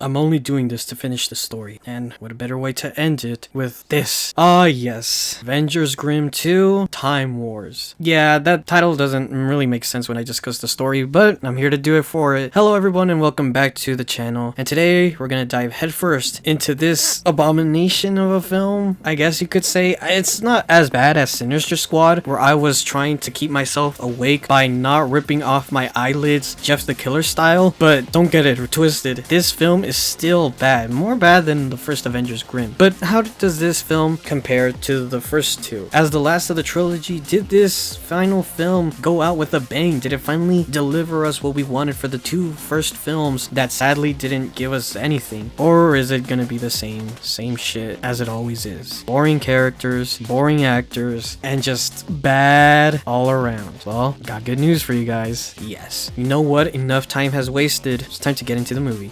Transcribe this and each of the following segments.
I'm only doing this to finish the story, and what a better way to end it with this. Ah yes, Avengers Grimm 2 Time Wars. Yeah, that title doesn't really make sense when I discuss the story, but I'm here to do it for it. Hello everyone and welcome back to the channel, and today we're gonna dive headfirst into this abomination of a film, I guess you could say. It's not as bad as Sinister Squad, where I was trying to keep myself awake by not ripping off my eyelids Jeff the Killer style, but don't get it twisted. This film is still bad, more bad than the first Avengers Grimm. But how does this film compare to the first two? As the last of the trilogy, did this final film go out with a bang? Did it finally deliver us what we wanted for the two first films that sadly didn't give us anything? Or is it gonna be the same shit as it always is? Boring characters, boring actors, and just bad all around. Well, got good news for you guys. Yes. You know what? Enough time has wasted. It's time to get into the movie.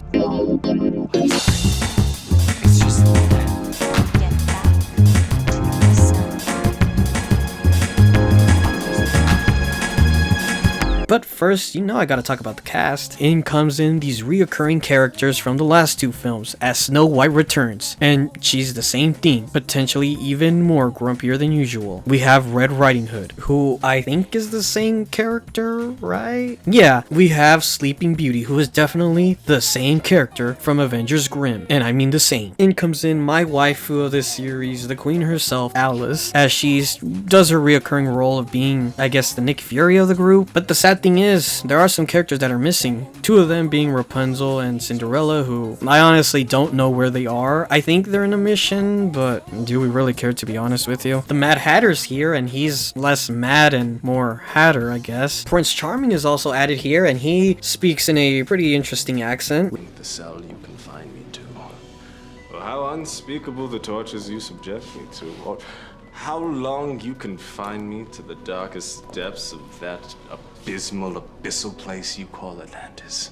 But first, you know I gotta talk about the cast. In comes in these reoccurring characters from the last two films as Snow White returns, and she's the same theme, potentially even more grumpier than usual. We have Red Riding Hood, who I think is the same character, right? Yeah, we have Sleeping Beauty, who is definitely the same character from Avengers Grimm, and I mean the same. In comes in my waifu of this series, the queen herself, Alice, as she does her reoccurring role of being, I guess, the Nick Fury of the group. But the sad thing is, there are some characters that are missing, two of them being Rapunzel and Cinderella, who I honestly don't know where they are. I think they're in a mission, but do we really care, to be honest with you? The Mad Hatter's here, and he's less mad and more Hatter, I guess. Prince Charming is also added here, and he speaks in a pretty interesting accent. The cell you confine me to, or how unspeakable the tortures you subject me to, or how long you confine me to the darkest depths of that abysmal, abyssal place you call Atlantis.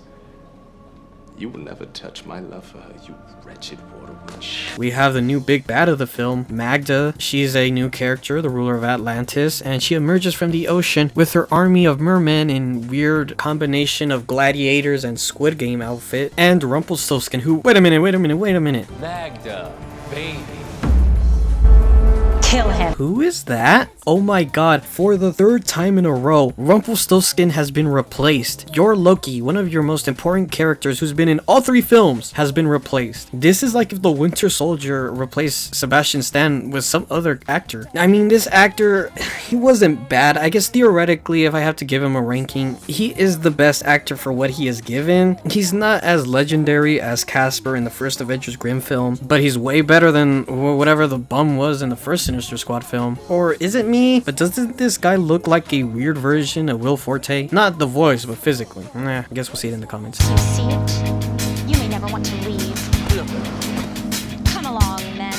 You will never touch my love for her, you wretched water witch. We have the new big bad of the film, Magda. She's a new character, the ruler of Atlantis, and she emerges from the ocean with her army of mermen in weird combination of gladiators and Squid Game outfit, and Rumpelstiltskin, who, wait a minute. Magda, baby. Kill him. Who is that? Oh my god, for the third time in a row, Rumpelstiltskin has been replaced. Your Loki, one of your most important characters who's been in all three films, has been replaced. This is like if the Winter Soldier replaced Sebastian Stan with some other actor. I mean, this actor, he wasn't bad. I guess theoretically, if I have to give him a ranking, he is the best actor for what he is given. He's not as legendary as Casper in the first Avengers Grimm film, but he's way better than whatever the bum was in the first Sinister Squad film. Or is it me? But doesn't this guy look like a weird version of Will Forte? Not the voice, but physically. I guess we'll see it in the comments. You see it? You may never want to leave. Come along, then.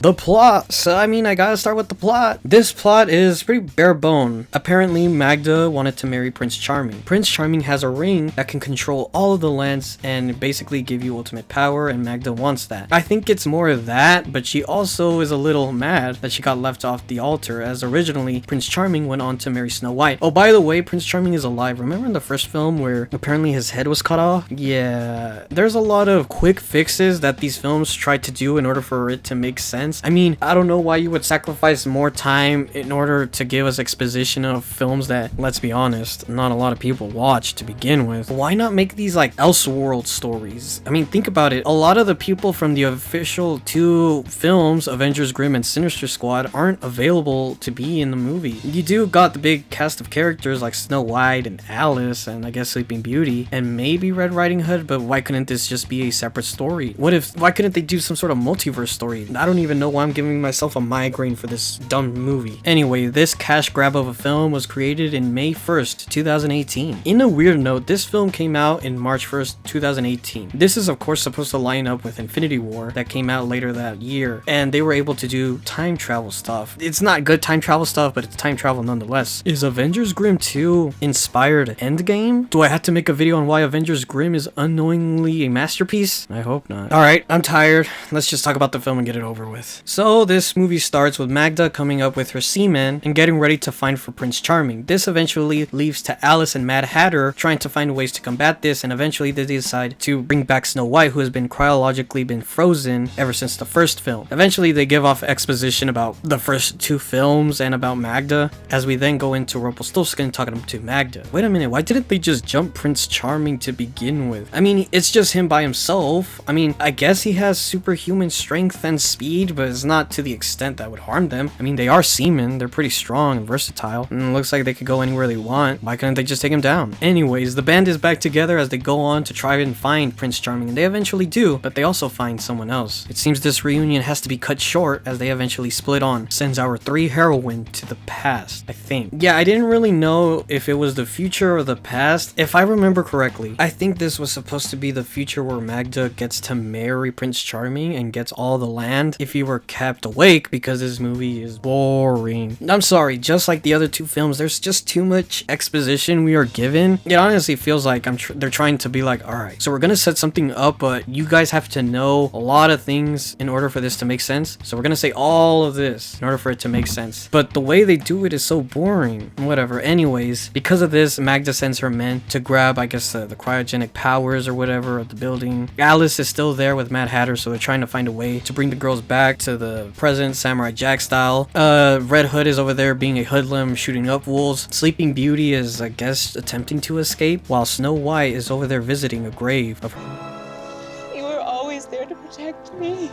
The plot. So, I mean, I gotta start with the plot. This plot is pretty bare bone. Apparently, Magda wanted to marry Prince Charming. Prince Charming has a ring that can control all of the lands and basically give you ultimate power, and Magda wants that. I think it's more of that, but she also is a little mad that she got left off the altar, as originally Prince Charming went on to marry Snow White. Oh, by the way, Prince Charming is alive. Remember in the first film where apparently his head was cut off? Yeah, there's a lot of quick fixes that these films tried to do in order for it to make sense. I mean, I don't know why you would sacrifice more time in order to give us exposition of films that, let's be honest, not a lot of people watch to begin with. Why not make these like Elseworld stories? I mean, think about it. A lot of the people from the official two films, Avengers Grimm and Sinister Squad, aren't available to be in the movie. You do got the big cast of characters like Snow White and Alice and I guess Sleeping Beauty and maybe Red Riding Hood, but why couldn't this just be a separate story? Why couldn't they do some sort of multiverse story? I don't even know why I'm giving myself a migraine for this dumb movie. Anyway, this cash grab of a film was created in May 1st, 2018. In a weird note, this film came out in March 1st, 2018. This is of course supposed to line up with Infinity War that came out later that year, and they were able to do time travel stuff. It's not good time travel stuff, but it's time travel nonetheless. Is Avengers Grimm 2 inspired Endgame? Do I have to make a video on why Avengers Grimm is unknowingly a masterpiece? I hope not. Alright, I'm tired. Let's just talk about the film and get it over with. death. So this movie starts with Magda coming up with her seamen and getting ready to find for Prince Charming. This eventually leads to Alice and Mad Hatter trying to find ways to combat this, and eventually they decide to bring back Snow White, who has been cryologically been frozen ever since the first film. Eventually they give off exposition about the first two films and about Magda, as we then go into Rumpelstiltskin talking to Magda. Wait a minute, why didn't they just jump Prince Charming to begin with? I mean, it's just him by himself. I mean, I guess he has superhuman strength and speed, but it's not to the extent that would harm them. I mean, they are seamen, they're pretty strong and versatile, and it looks like they could go anywhere they want. Why couldn't they just take him down? Anyways, the band is back together as they go on to try and find Prince Charming, and they eventually do, but they also find someone else. It seems this reunion has to be cut short as they eventually split on, sends our three heroine to the past, I think. Yeah, I didn't really know if it was the future or the past. If I remember correctly, I think this was supposed to be the future where Magda gets to marry Prince Charming and gets all the land if he were kept awake, because this movie is boring. I'm sorry, just like the other two films, there's just too much exposition we are given. It honestly feels like they're trying to be like, alright, so we're gonna set something up, but you guys have to know a lot of things in order for this to make sense. So we're gonna say all of this in order for it to make sense. But the way they do it is so boring. Whatever. Anyways, because of this, Magda sends her men to grab, I guess, the cryogenic powers or whatever of the building. Alice is still there with Mad Hatter, so they're trying to find a way to bring the girls back to the present, Samurai Jack style. Red Hood is over there being a hoodlum, shooting up wolves. Sleeping Beauty is, I guess, attempting to escape, while Snow White is over there visiting a grave of her. You were always there to protect me.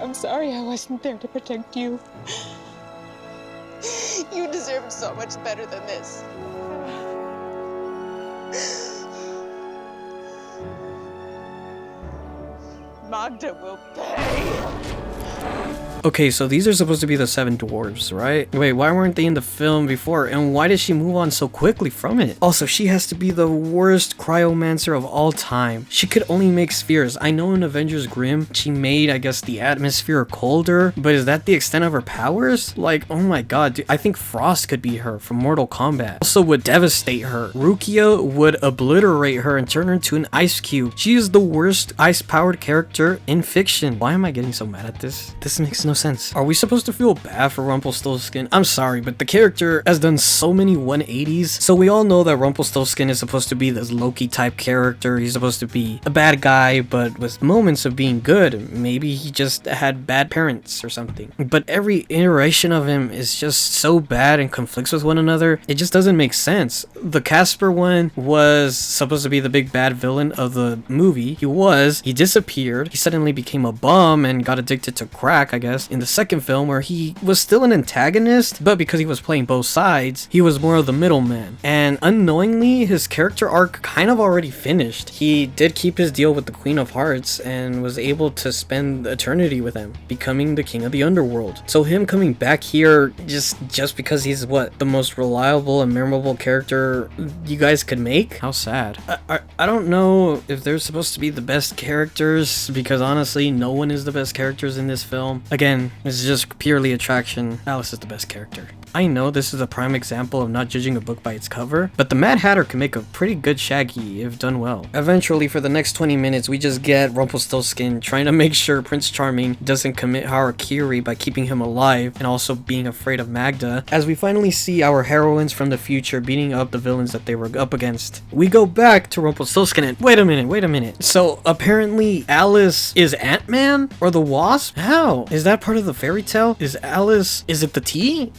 I'm sorry I wasn't there to protect you. You deserved so much better than this. Magda will pay. Okay, so these are supposed to be the 7 dwarves, right? Wait, why weren't they in the film before? And why did she move on so quickly from it? Also, she has to be the worst cryomancer of all time. She could only make spheres. I know in Avengers Grimm, she made, I guess, the atmosphere colder, but is that the extent of her powers? Like, oh my god, dude, I think Frost could be her from Mortal Kombat. Also would devastate her. Rukia would obliterate her and turn her into an ice cube. She is the worst ice-powered character in fiction. Why am I getting so mad at this? This makes no sense. Are we supposed to feel bad for Rumpelstiltskin? I'm sorry, but the character has done so many 180s. So we all know that Rumpelstiltskin is supposed to be this Loki type character. He's supposed to be a bad guy, but with moments of being good. Maybe he just had bad parents or something. But every iteration of him is just so bad and conflicts with one another. It just doesn't make sense. The Casper one was supposed to be the big bad villain of the movie. He disappeared. He suddenly became a bum and got addicted to crack, I guess, in the second film, where he was still an antagonist, but because he was playing both sides, he was more of the middleman. And unknowingly, his character arc kind of already finished. He did keep his deal with the Queen of Hearts and was able to spend eternity with him, becoming the king of the underworld. So him coming back here just because he's what, the most reliable and memorable character you guys could make? How sad. I don't know if they're supposed to be the best characters, because honestly, no one is the best characters in this film. Again, it's just purely attraction. Alice is the best character. I know this is a prime example of not judging a book by its cover, but the Mad Hatter can make a pretty good Shaggy if done well. Eventually, for the next 20 minutes, we just get Rumpelstiltskin trying to make sure Prince Charming doesn't commit harakiri by keeping him alive and also being afraid of Magda, as we finally see our heroines from the future beating up the villains that they were up against. We go back to Rumpelstiltskin and wait a minute. So apparently Alice is Ant-Man or the Wasp? How? Is that part of the fairy tale? Is it the tea?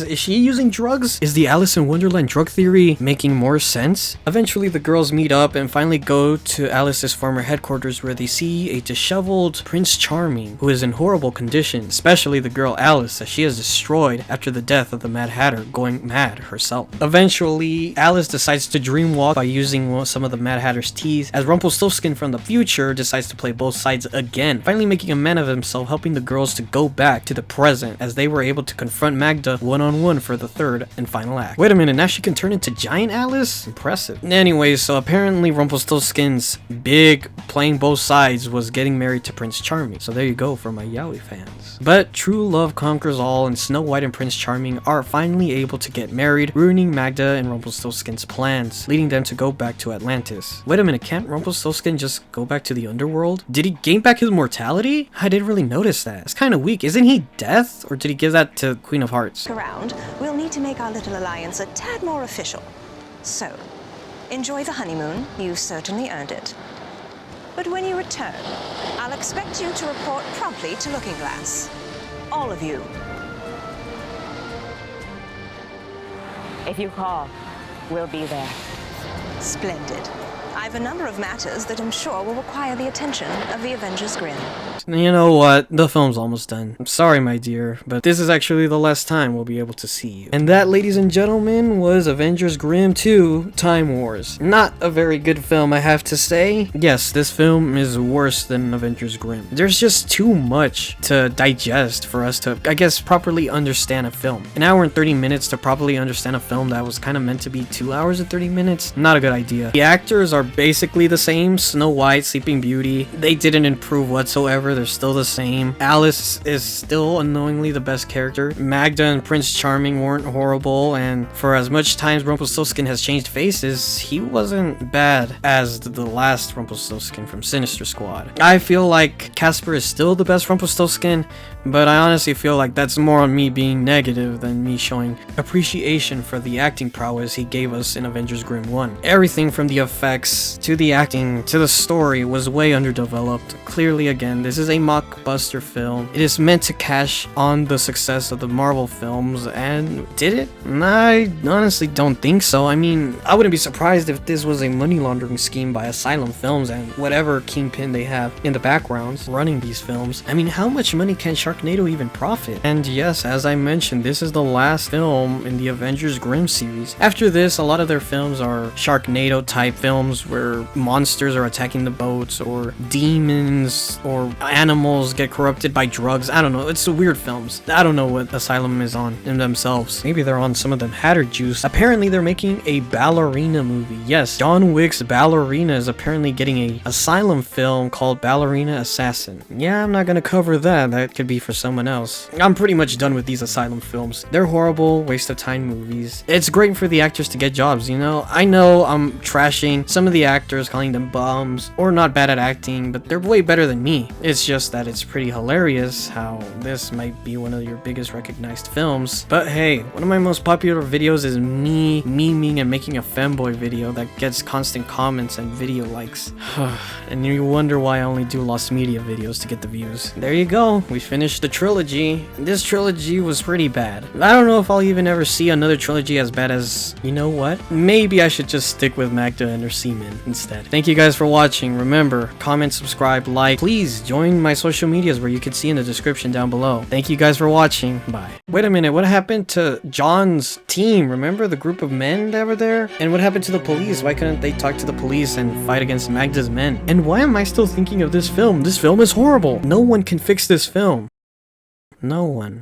Is she using drugs? Is the Alice in Wonderland drug theory making more sense? Eventually the girls meet up and finally go to Alice's former headquarters, where they see a disheveled Prince Charming who is in horrible condition, especially the girl Alice, as she is destroyed after the death of the Mad Hatter going mad herself. Eventually Alice decides to dreamwalk by using some of the Mad Hatter's teas, as Rumpelstiltskin from the future decides to play both sides again, finally making a man of himself, helping the girls to go back to the present, as they were able to confront Magda one-on-one for the third and final act. Wait a minute, now she can turn into Giant Alice? Impressive. Anyways, so apparently Rumpelstiltskin's big playing both sides was getting married to Prince Charming. So there you go for my yaoi fans. But true love conquers all, and Snow White and Prince Charming are finally able to get married, ruining Magda and Rumpelstiltskin's plans, leading them to go back to Atlantis. Wait a minute, can't Rumpelstiltskin just go back to the underworld? Did he gain back his mortality? I didn't really notice that. It's kind of weak. Isn't he Death? Or did he give that to Queen of Hearts? Around, we'll need to make our little alliance a tad more official. So, enjoy the honeymoon. You certainly earned it. But when you return, I'll expect you to report promptly to Looking Glass. All of you. If you call, we'll be there. Splendid. I've a number of matters that I'm sure will require the attention of the Avengers Grimm. You know what? The film's almost done. I'm sorry, my dear, but this is actually the last time we'll be able to see you. And that, ladies and gentlemen, was Avengers Grimm 2 Time Wars. Not a very good film, I have to say. Yes, this film is worse than Avengers Grimm. There's just too much to digest for us to, I guess, properly understand a film. An hour and 30 minutes to properly understand a film that was kind of meant to be 2 hours and 30 minutes? Not a good idea. The actors are basically the same. Snow White, Sleeping Beauty, they didn't improve whatsoever. They're still the same. Alice is still unknowingly the best character. Magda and Prince Charming weren't horrible, and for as much times Rumpelstiltskin has changed faces, he wasn't bad as the last Rumpelstiltskin from Sinister Squad. I feel like Casper is still the best Rumpelstiltskin, but I honestly feel like that's more on me being negative than me showing appreciation for the acting prowess he gave us in Avengers Grimm 1. Everything from the effects to the acting to the story was way underdeveloped. Clearly, again, this is a mockbuster film. It is meant to cash on the success of the Marvel films, and did it? I honestly don't think so. I mean, I wouldn't be surprised if this was a money laundering scheme by Asylum Films and whatever kingpin they have in the background running these films. I mean, how much money can Sharknado even profit? And yes, as I mentioned, this is the last film in the Avengers Grimm series. After this, a lot of their films are Sharknado type films where monsters are attacking the boats, or demons or animals get corrupted by drugs. I don't know, it's weird films. I don't know what Asylum is on in themselves. Maybe they're on some of them Hatter juice. Apparently they're making a ballerina movie. Yes, John Wick's Ballerina is apparently getting a Asylum film called Ballerina Assassin. Yeah, I'm not gonna cover that. That could be for someone else. I'm pretty much done with these Asylum films. They're horrible, waste of time movies. It's great for the actors to get jobs, you know? I know I'm trashing some of the actors, calling them bums, or not bad at acting, but they're way better than me. It's just that it's pretty hilarious how this might be one of your biggest recognized films. But hey, one of my most popular videos is me memeing and making a femboy video that gets constant comments and video likes. And you wonder why I only do Lost Media videos to get the views. There you go, we finished the trilogy. This trilogy was pretty bad. I don't know if I'll even ever see another trilogy as bad as, you know what? Maybe I should just stick with Magda and her semen instead. Thank you guys for watching. Remember, comment, subscribe, like. Please join my social medias where you can see in the description down below. Thank you guys for watching. Bye. Wait a minute, what happened to John's team? Remember the group of men that were there? And what happened to the police? Why couldn't they talk to the police and fight against Magda's men? And why am I still thinking of this film? This film is horrible. No one can fix this film. No one.